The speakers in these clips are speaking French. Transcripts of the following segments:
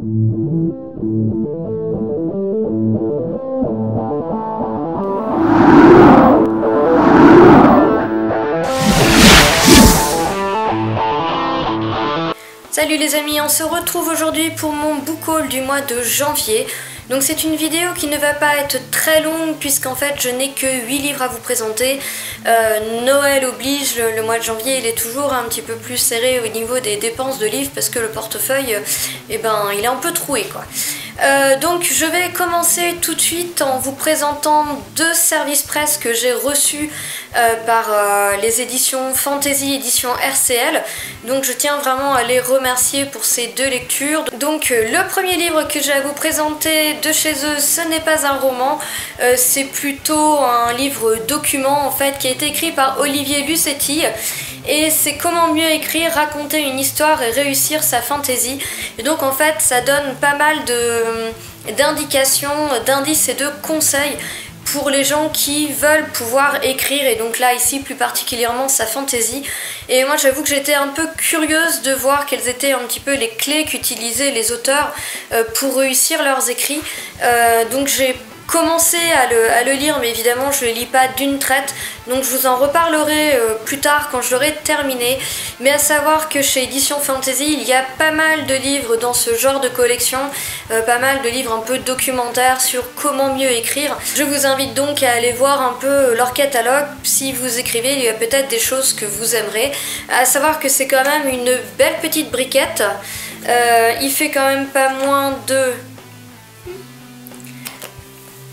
Salut les amis, on se retrouve aujourd'hui pour mon book haul du mois de janvier. Donc c'est une vidéo qui ne va pas être très longue puisqu'en fait je n'ai que 8 livres à vous présenter. Noël oblige, le mois de janvier il est toujours un petit peu plus serré au niveau des dépenses de livres parce que le portefeuille, eh ben, il est un peu troué quoi. Donc je vais commencer tout de suite en vous présentant 2 services presse que j'ai reçus par les éditions Fantasy, édition RCL. Donc je tiens vraiment à les remercier pour ces 2 lectures. Donc le premier livre que j'ai à vous présenter de chez eux, ce n'est pas un roman, c'est plutôt un livre document en fait qui a été écrit par Olivier Lucetti. Et c'est comment mieux écrire, raconter une histoire et réussir sa fantaisie. Et donc en fait ça donne pas mal d'indications, d'indices et de conseils pour les gens qui veulent pouvoir écrire, et donc là ici plus particulièrement sa fantaisie. Et moi j'avoue que j'étais un peu curieuse de voir quelles étaient un petit peu les clés qu'utilisaient les auteurs pour réussir leurs écrits. Donc j'ai commencé à le lire, mais évidemment je ne le lis pas d'une traite, donc je vous en reparlerai plus tard quand je l'aurai terminé. Mais à savoir que chez Édition Fantasy il y a pas mal de livres dans ce genre de collection, pas mal de livres un peu documentaires sur comment mieux écrire. Je vous invite donc à aller voir un peu leur catalogue. Si vous écrivez, il y a peut-être des choses que vous aimerez. À savoir que c'est quand même une belle petite briquette, il fait quand même pas moins de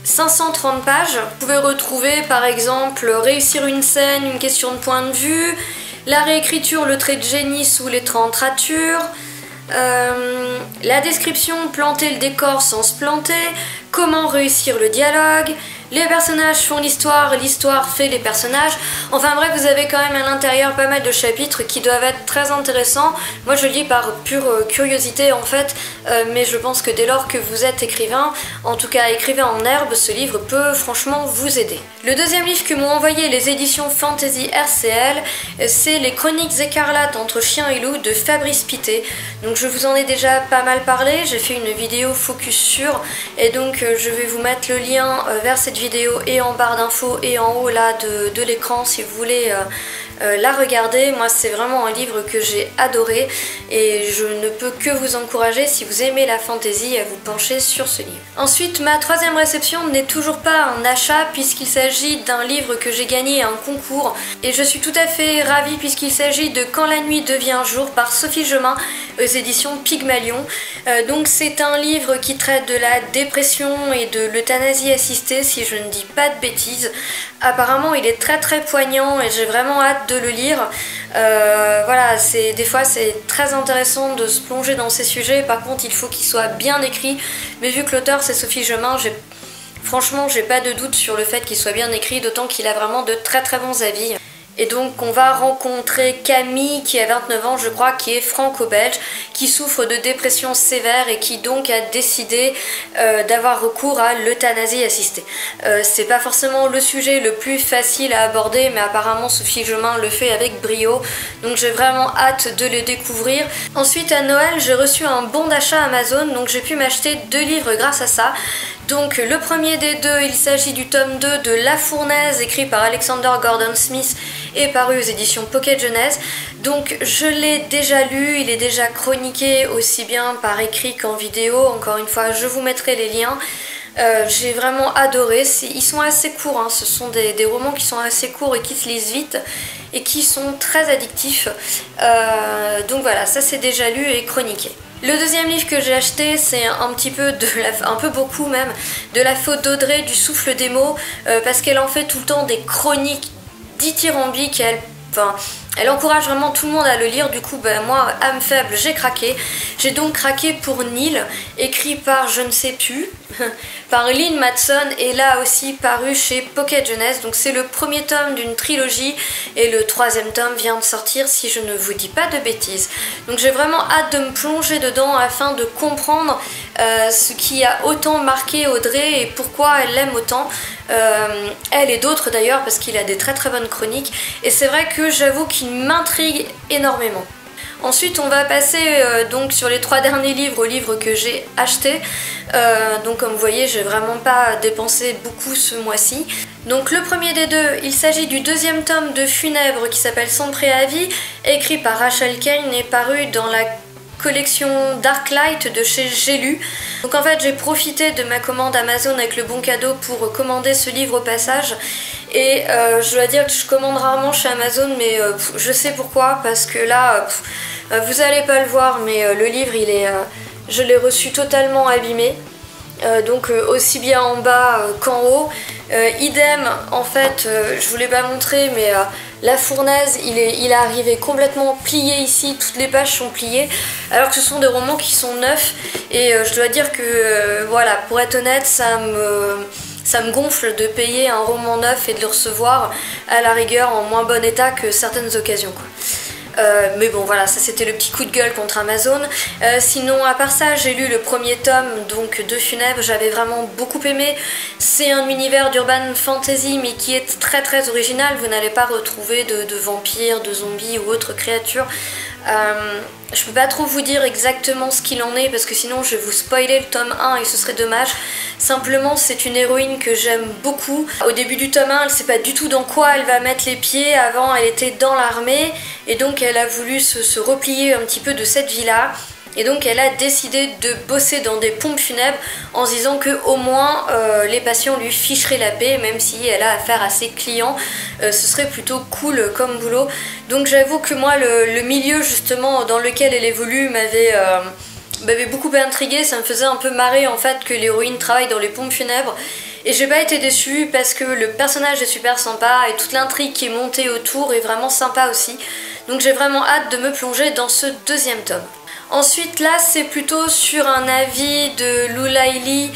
530 pages. Vous pouvez retrouver par exemple réussir une scène, une question de point de vue, la réécriture, le trait de génie sous les 30 ratures, la description, planter le décor sans se planter, comment réussir le dialogue, les personnages font l'histoire, l'histoire fait les personnages. Enfin bref, vous avez quand même à l'intérieur pas mal de chapitres qui doivent être très intéressants. Moi je lis par pure curiosité en fait, mais je pense que dès lors que vous êtes écrivain, en tout cas écrivain en herbe, ce livre peut franchement vous aider. Le deuxième livre que m'ont envoyé les éditions Fantasy RCL, c'est Les Chroniques écarlates entre chien et loup de Fabrice Pittet. Donc je vous en ai déjà pas mal parlé, j'ai fait une vidéo focus sur, et donc je vais vous mettre le lien vers cette vidéo et en barre d'infos et en haut là de l'écran si vous voulez la regarder. Moi c'est vraiment un livre que j'ai adoré et je ne peux que vous encourager, si vous aimez la fantaisie, à vous pencher sur ce livre. Ensuite, ma troisième réception n'est toujours pas un achat puisqu'il s'agit d'un livre que j'ai gagné à un concours, et je suis tout à fait ravie puisqu'il s'agit de Quand la nuit devient jour par Sophie Gemin aux éditions Pygmalion. Donc c'est un livre qui traite de la dépression et de l'euthanasie assistée si je ne dis pas de bêtises. Apparemment il est très très poignant et j'ai vraiment hâte de le lire. Voilà, des fois c'est très intéressant de se plonger dans ces sujets, par contre il faut qu'il soit bien écrit, mais vu que l'auteur c'est Sophie Gemin, franchement j'ai pas de doute sur le fait qu'il soit bien écrit, d'autant qu'il a vraiment de très très bons avis. Et donc on va rencontrer Camille qui a 29 ans je crois, qui est franco-belge, qui souffre de dépression sévère et qui donc a décidé d'avoir recours à l'euthanasie assistée. C'est pas forcément le sujet le plus facile à aborder, mais apparemment Sophie Gemin le fait avec brio, donc j'ai vraiment hâte de le découvrir. Ensuite à Noël j'ai reçu un bon d'achat Amazon, donc j'ai pu m'acheter 2 livres grâce à ça. Donc le premier des 2, il s'agit du tome 2 de La Fournaise, écrit par Alexander Gordon Smith et paru aux éditions Pocket Jeunesse. Donc je l'ai déjà lu, il est déjà chroniqué aussi bien par écrit qu'en vidéo. Encore une fois, je vous mettrai les liens. J'ai vraiment adoré, ils sont assez courts, hein. Ce sont des romans qui sont assez courts et qui se lisent vite et qui sont très addictifs. Donc voilà, ça c'est déjà lu et chroniqué. Le deuxième livre que j'ai acheté, c'est un petit peu un peu beaucoup même, de la faute d'Audrey du Souffle des mots, parce qu'elle en fait tout le temps des chroniques dithyrambiques. Elle encourage vraiment tout le monde à le lire. Du coup moi, âme faible, j'ai craqué. J'ai donc craqué pour Nil, écrit par je ne sais plus, par Lynn Matson, et là aussi paru chez Pocket Jeunesse. Donc c'est le premier tome d'une trilogie et le 3e tome vient de sortir si je ne vous dis pas de bêtises. Donc j'ai vraiment hâte de me plonger dedans afin de comprendre ce qui a autant marqué Audrey et pourquoi elle l'aime autant. Elle et d'autres d'ailleurs, parce qu'il a des très très bonnes chroniques, et c'est vrai que j'avoue qu'il m'intrigue énormément. Ensuite on va passer donc sur les 3 derniers livres, aux livres que j'ai achetés. Donc comme vous voyez, j'ai vraiment pas dépensé beaucoup ce mois-ci. Donc le premier des deux, il s'agit du 2e tome de Funèbre qui s'appelle Sans préavis, écrit par Rachel Kane et paru dans la collection Darklight de chez J'ai lu. Donc en fait j'ai profité de ma commande Amazon avec le bon cadeau pour commander ce livre au passage. Et je dois dire que je commande rarement chez Amazon, mais je sais pourquoi, parce que là, vous allez pas le voir, mais le livre, je l'ai reçu totalement abîmé. Donc aussi bien en bas qu'en haut. Idem, en fait, je vous l'ai pas montré, mais la fournaise, il est arrivé complètement plié ici, toutes les pages sont pliées, alors que ce sont des romans qui sont neufs. Et je dois dire que, voilà, pour être honnête, ça me gonfle de payer un roman neuf et de le recevoir à la rigueur en moins bon état que certaines occasions, quoi. Mais bon voilà, ça c'était le petit coup de gueule contre Amazon. Sinon à part ça, j'ai lu le premier tome donc de Funèbre, j'avais vraiment beaucoup aimé. C'est un univers d'urban fantasy mais qui est très très original. Vous n'allez pas retrouver de vampires, de zombies ou autres créatures. Je peux pas trop vous dire exactement ce qu'il en est parce que sinon je vais vous spoiler le tome 1 et ce serait dommage. Simplement c'est une héroïne que j'aime beaucoup. Au début du tome 1 elle sait pas du tout dans quoi elle va mettre les pieds. Avant elle était dans l'armée et donc elle a voulu se replier un petit peu de cette vie là. Et donc elle a décidé de bosser dans des pompes funèbres en se disant que au moins les patients lui ficheraient la paix, même si elle a affaire à ses clients, ce serait plutôt cool comme boulot. Donc j'avoue que moi le milieu justement dans lequel elle évolue m'avait beaucoup intriguée, ça me faisait un peu marrer en fait que l'héroïne travaille dans les pompes funèbres. Et j'ai pas été déçue parce que le personnage est super sympa et toute l'intrigue qui est montée autour est vraiment sympa aussi. Donc j'ai vraiment hâte de me plonger dans ce 2e tome. Ensuite là c'est plutôt sur un avis de Lou Laili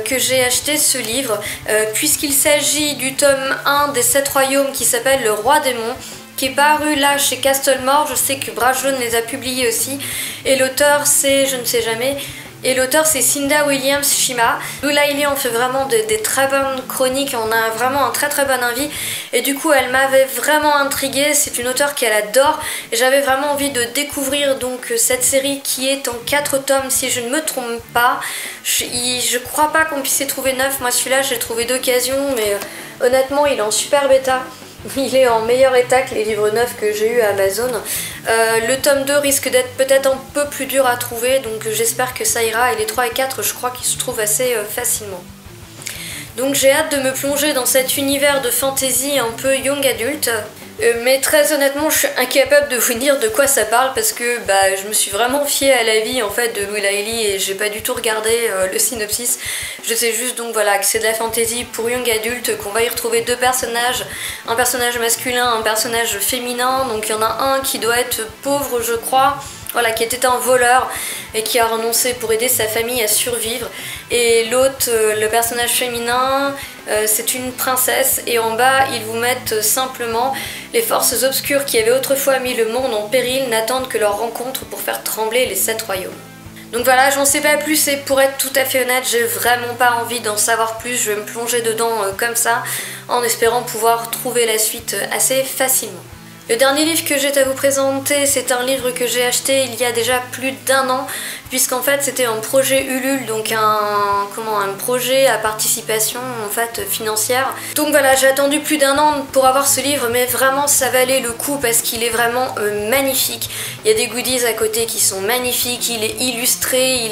que j'ai acheté ce livre puisqu'il s'agit du tome 1 des 7 royaumes qui s'appelle Le Roi Démon, qui est paru là chez Castlemore. Je sais que Bras Jaune les a publiés aussi et l'auteur c'est, je ne sais jamais, et l'auteur c'est Cinda Williams-Shima. Lou Laili en fait vraiment des très bonnes chroniques, on a vraiment un très très bon avis et du coup elle m'avait vraiment intriguée, c'est une auteure qu'elle adore et j'avais vraiment envie de découvrir donc cette série qui est en 4 tomes si je ne me trompe pas. Je crois pas qu'on puisse y trouver 9, moi celui-là j'ai trouvé d'occasion mais honnêtement il est en super bêta. Il est en meilleur état que les livres neufs que j'ai eu à Amazon. Le tome 2 risque d'être peut-être un peu plus dur à trouver, donc j'espère que ça ira. Et les 3 et 4, je crois qu'ils se trouvent assez facilement. Donc j'ai hâte de me plonger dans cet univers de fantasy un peu young adulte. Mais très honnêtement, je suis incapable de vous dire de quoi ça parle parce que je me suis vraiment fiée à l'avis en fait de Lou Laili et j'ai pas du tout regardé le synopsis. Je sais juste donc voilà que c'est de la fantasy pour young adulte, qu'on va y retrouver 2 personnages, un personnage masculin, un personnage féminin. Donc il y en a un qui doit être pauvre je crois, voilà, qui était un voleur et qui a renoncé pour aider sa famille à survivre. Et l'autre, le personnage féminin, c'est une princesse et en bas ils vous mettent simplement les forces obscures qui avaient autrefois mis le monde en péril n'attendent que leur rencontre pour faire trembler les 7 royaumes. Donc voilà, j'en sais pas plus et pour être tout à fait honnête, j'ai vraiment pas envie d'en savoir plus, je vais me plonger dedans comme ça en espérant pouvoir trouver la suite assez facilement. Le dernier livre que j'ai à vous présenter, c'est un livre que j'ai acheté il y a déjà plus d'1 an, puisqu'en fait c'était un projet Ulule, donc un projet à participation en fait financière. Donc voilà, j'ai attendu plus d'1 an pour avoir ce livre, mais vraiment ça valait le coup parce qu'il est vraiment magnifique. Il y a des goodies à côté qui sont magnifiques, il est illustré,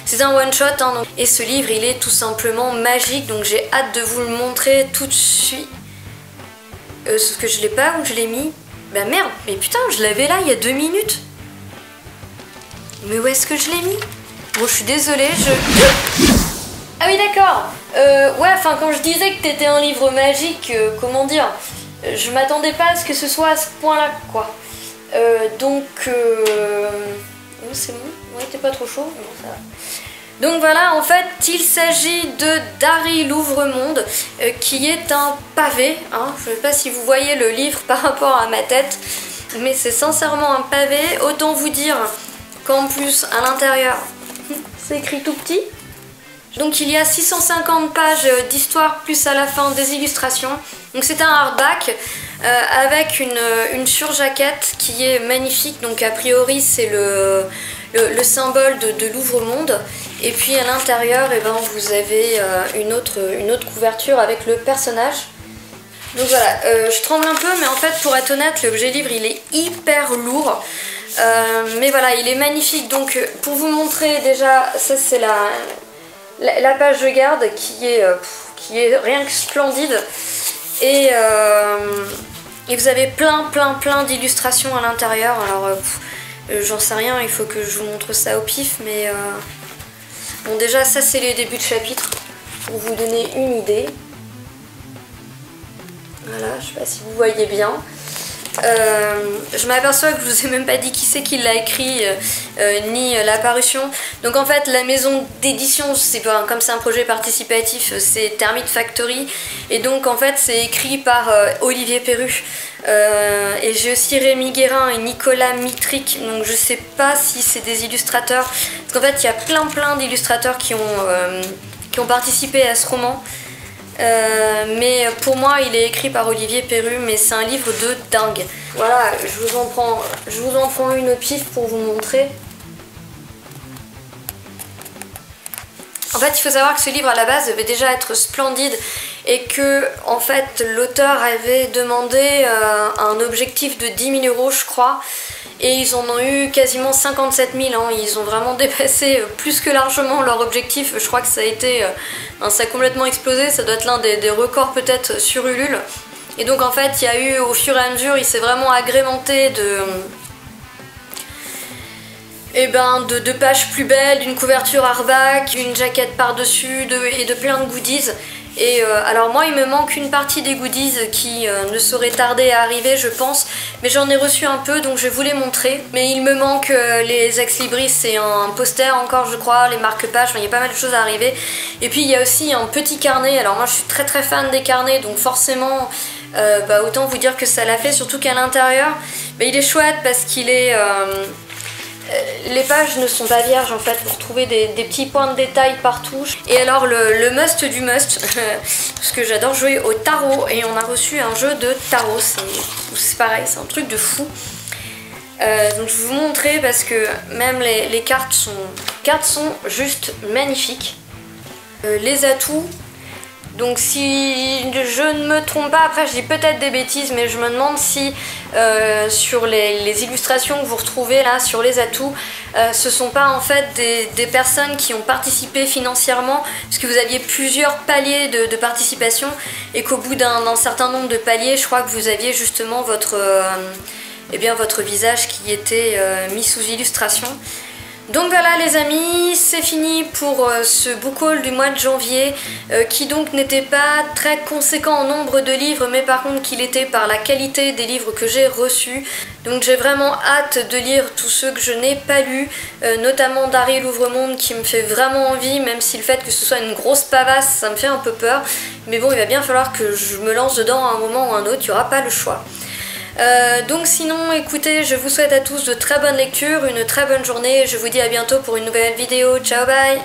c'est un one shot hein, donc. Et ce livre il est tout simplement magique, donc j'ai hâte de vous le montrer tout de suite. Sauf que je l'ai pas ou je l'ai mis. Bah merde, mais putain, je l'avais là il y a 2 minutes. Mais où est-ce que je l'ai mis? Bon, je suis désolée, Ah oui, d'accord. Ouais, enfin, quand je disais que t'étais un livre magique, comment dire, je m'attendais pas à ce que ce soit à ce point-là, quoi. Donc, c'est bon? Ouais, t'es pas trop chaud? Bon, ça va. Donc voilà, en fait, il s'agit de Dari l'Ouvre-Monde, qui est un pavé. Hein. Je ne sais pas si vous voyez le livre par rapport à ma tête, mais c'est sincèrement un pavé. Autant vous dire qu'en plus, à l'intérieur, c'est écrit tout petit. Donc il y a 650 pages d'histoire, plus à la fin des illustrations. Donc c'est un hardback. avec une surjaquette qui est magnifique. Donc a priori c'est le symbole de l'ouvre-monde. Et puis à l'intérieur, eh ben, vous avez une autre couverture avec le personnage. Donc voilà, je tremble un peu, mais en fait pour être honnête, l'objet livre il est hyper lourd. Mais voilà, il est magnifique. Donc pour vous montrer déjà, ça c'est la page de garde qui est rien que splendide. Et vous avez plein d'illustrations à l'intérieur. Alors j'en sais rien, il faut que je vous montre ça au pif, mais bon, déjà ça c'est les débuts de chapitre pour vous donner une idée. Voilà, je sais pas si vous voyez bien. Je m'aperçois que je vous ai même pas dit qui c'est qui l'a écrit, ni la parution. Donc en fait la maison d'édition, comme c'est un projet participatif, c'est Termite Factory. Et donc en fait c'est écrit par Olivier Perru. Et j'ai aussi Rémi Guérin et Nicolas Mitric. Donc je sais pas si c'est des illustrateurs. Parce qu'en fait il y a plein d'illustrateurs qui ont participé à ce roman. Mais pour moi il est écrit par Olivier Perru, mais c'est un livre de dingue. Voilà, je vous en prends une au pif pour vous montrer. En fait il faut savoir que ce livre à la base devait déjà être splendide et que en fait l'auteur avait demandé un objectif de 10 000 € je crois. Et ils en ont eu quasiment 57 000, hein. Ils ont vraiment dépassé plus que largement leur objectif. Je crois que ça a complètement explosé, ça doit être l'un des records peut-être sur Ulule. Et donc en fait il y a eu au fur et à mesure, il s'est vraiment agrémenté de pages plus belles, d'une couverture hardback, une jaquette par-dessus et de plein de goodies. Et alors moi il me manque une partie des goodies qui ne saurait tarder à arriver je pense, mais j'en ai reçu un peu donc je vais vous les montrer. Mais il me manque les ex-libris et un poster encore je crois, les marque-pages, enfin, il y a pas mal de choses à arriver. Et puis il y a aussi un petit carnet, alors moi je suis très fan des carnets donc forcément autant vous dire que ça l'a fait, surtout qu'à l'intérieur il est chouette parce qu'il est... les pages ne sont pas vierges en fait, vous retrouvez des petits points de détail partout. Et alors le must du must, parce que j'adore jouer au tarot et on a reçu un jeu de tarot, c'est pareil, c'est un truc de fou. Donc je vais vous montrer parce que même les cartes sont juste magnifiques. Les atouts, donc si je ne me trompe pas, après je dis peut-être des bêtises, mais je me demande si sur les illustrations que vous retrouvez là sur les atouts, ce sont pas en fait des personnes qui ont participé financièrement, parce que vous aviez plusieurs paliers de participation et qu'au bout d'un certain nombre de paliers, je crois que vous aviez justement votre visage qui était mis sous illustration. Donc voilà les amis, c'est fini pour ce book haul du mois de janvier qui donc n'était pas très conséquent en nombre de livres, mais par contre qu'il était par la qualité des livres que j'ai reçus. Donc j'ai vraiment hâte de lire tous ceux que je n'ai pas lus, notamment Dari l'Ouvre-Monde qui me fait vraiment envie, même si le fait que ce soit une grosse pavasse ça me fait un peu peur. Mais bon, il va bien falloir que je me lance dedans à un moment ou à un autre, il n'y aura pas le choix. Donc sinon écoutez, je vous souhaite à tous de très bonnes lectures, une très bonne journée et je vous dis à bientôt pour une nouvelle vidéo. Ciao, bye!